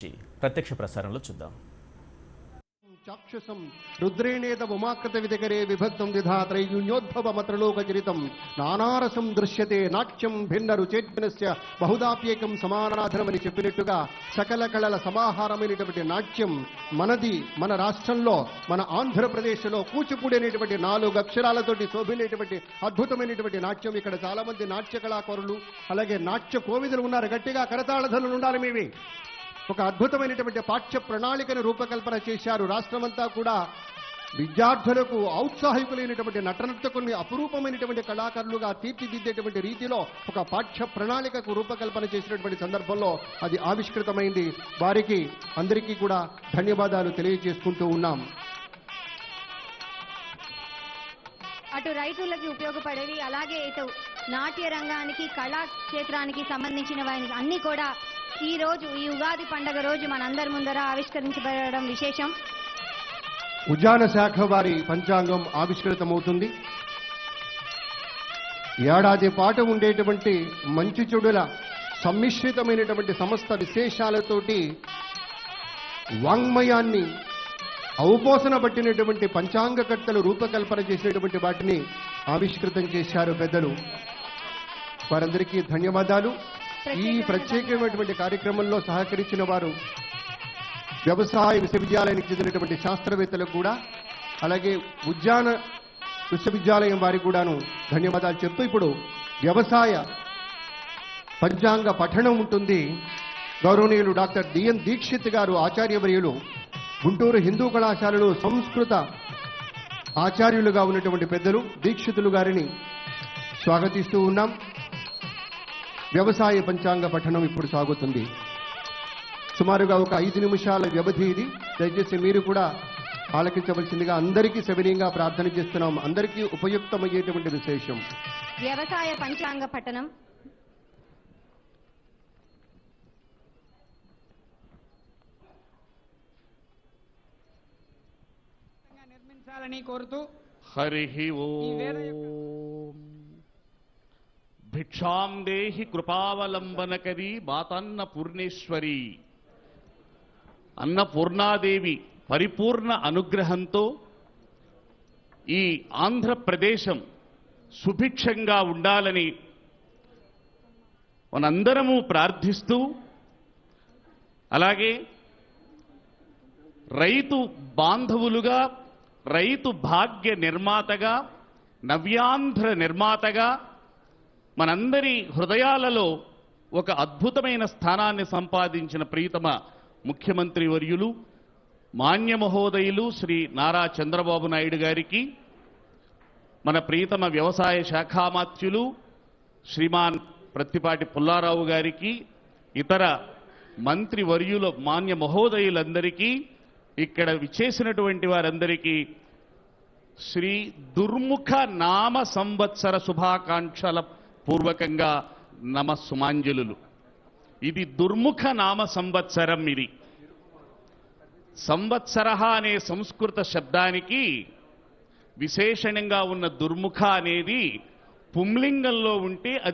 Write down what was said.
ప్రత్యక్ష ప్రసారంలో చూద్దాం. చాక్షుషం రుద్రేణేద ఉమాకృత విదకరే విభక్తం విధా త్రైగుణ్యోద్భవమత్రలోకచరితం నానారసం దృశ్యతే నాట్యం భిన్న రుచేజ్ఞస్య బహుదాప్యేకం సమానాధనమని చెప్పినట్టుగా సకల కళల సమాహారమైనటువంటి నాట్యం మనది. మన రాష్ట్రంలో మన ఆంధ్రప్రదేశ్లో కూచిపూడి అనేటువంటి 4 అక్షరాలతోటి శోభిల్లేటువంటి అద్భుతమైనటువంటి నాట్యం. ఇక్కడ చాలా మంది నాట్య కళాకారులు అలాగే నాట్య కోవిదులు ఉన్నారు. గట్టిగా కరతాళధనులు ఉండాలి. మేవి ఒక అద్భుతమైనటువంటి పాఠ్య ప్రణాళికను రూపకల్పన చేశారు. రాష్ట్రమంతా కూడా విద్యార్థులకు ఔత్సాహికులైనటువంటి నటనర్తకుల్ని అపురూపమైనటువంటి కళాకారులుగా తీర్చిదిద్దేటువంటి రీతిలో ఒక పాఠ్య ప్రణాళికకు రూపకల్పన చేసినటువంటి సందర్భంలో అది ఆవిష్కృతమైంది. వారికి అందరికీ కూడా ధన్యవాదాలు తెలియజేసుకుంటూ ఉన్నాం. అటు రైతులకి ఉపయోగపడేవి, అలాగే ఇటు నాట్య రంగానికి కళాక్షేత్రానికి సంబంధించిన వాటిని అన్ని కూడా ఈ రోజు ఈ ఉగాది పండుగ రోజు మనందరి ముందర ఆవిష్కరించబడడం విశేషం. ఉద్యాన శాఖ వారి పంచాంగం ఆవిష్కృతమవుతుంది. ఏడాది పాటు ఉండేటువంటి మంచి చెడుల సమ్మిశ్రితమైనటువంటి సమస్త విశేషాలతోటి వాంగ్మయాన్ని ఔపోసన పట్టినటువంటి పంచాంగకర్తలు రూపకల్పన చేసినటువంటి వాటిని ఆవిష్కృతం చేశారు పెద్దలు. వారందరికీ ధన్యవాదాలు. ఈ ప్రత్యేకమైనటువంటి కార్యక్రమంలో సహకరించిన వారు వ్యవసాయ విశ్వవిద్యాలయానికి చెందినటువంటి శాస్త్రవేత్తలకు కూడా, అలాగే ఉద్యాన విశ్వవిద్యాలయం వారికి కూడాను ధన్యవాదాలు చెప్తూ ఇప్పుడు వ్యవసాయ పంచాంగ పఠనం ఉంటుంది. గౌరవనీయులు డాక్టర్ డిఎన్ దీక్షిత్ గారు ఆచార్యవర్యులు గుంటూరు హిందూ కళాశాలలో సంస్కృత ఆచార్యులుగా ఉన్నటువంటి పెద్దలు దీక్షితులు గారిని స్వాగతిస్తూ ఉన్నాం. వ్యవసాయ పంచాంగ పఠనం ఇప్పుడు సాగుతుంది. సుమారుగా ఒక 5 నిమిషాల వ్యవధి ఇది. దయచేసి మీరు కూడా ఆలకించవలసిందిగా అందరికీ సవినీయంగా ప్రార్థన చేస్తున్నాం. అందరికీ ఉపయుక్తమయ్యేటువంటి విశేషం వ్యవసాయ పంచాంగ పఠనం. నిర్మించాలని కోరుతూ హరి ఓం. భిక్షాం దేహి కృపావలంబనకరి మాతన్న పూర్ణేశ్వరి. అన్నపూర్ణాదేవి పరిపూర్ణ అనుగ్రహంతో ఈ ఆంధ్రప్రదేశం సుభిక్షంగా ఉండాలని మనందరము ప్రార్థిస్తూ, అలాగే రైతు బాంధవులుగా, రైతు భాగ్య నిర్మాతగా, నవ్యాంధ్ర నిర్మాతగా మనందరి హృదయాలలో ఒక అద్భుతమైన స్థానాన్ని సంపాదించిన ప్రియతమ ముఖ్యమంత్రి వర్యులు మాన్య మహోదయులు శ్రీ నారా చంద్రబాబు నాయుడు గారికి, మన ప్రియతమ వ్యవసాయ శాఖామాత్యులు శ్రీమాన్ ప్రత్తిపాటి పుల్లారావు గారికి, ఇతర మంత్రి వర్యుల మాన్య మహోదయులందరికీ, ఇక్కడ విచ్చేసినటువంటి వారందరికీ శ్రీ దుర్ముఖ నామ సంవత్సర శుభాకాంక్షల పూర్వకంగా నమస్సుమాంజలు. ఇది దుర్ముఖ నామ సంవత్సరం. ఇది సంవత్సర అనే సంస్కృత శబ్దానికి విశేషణంగా ఉన్న దుర్ముఖ అనేది పుంలింగంలో ఉంటే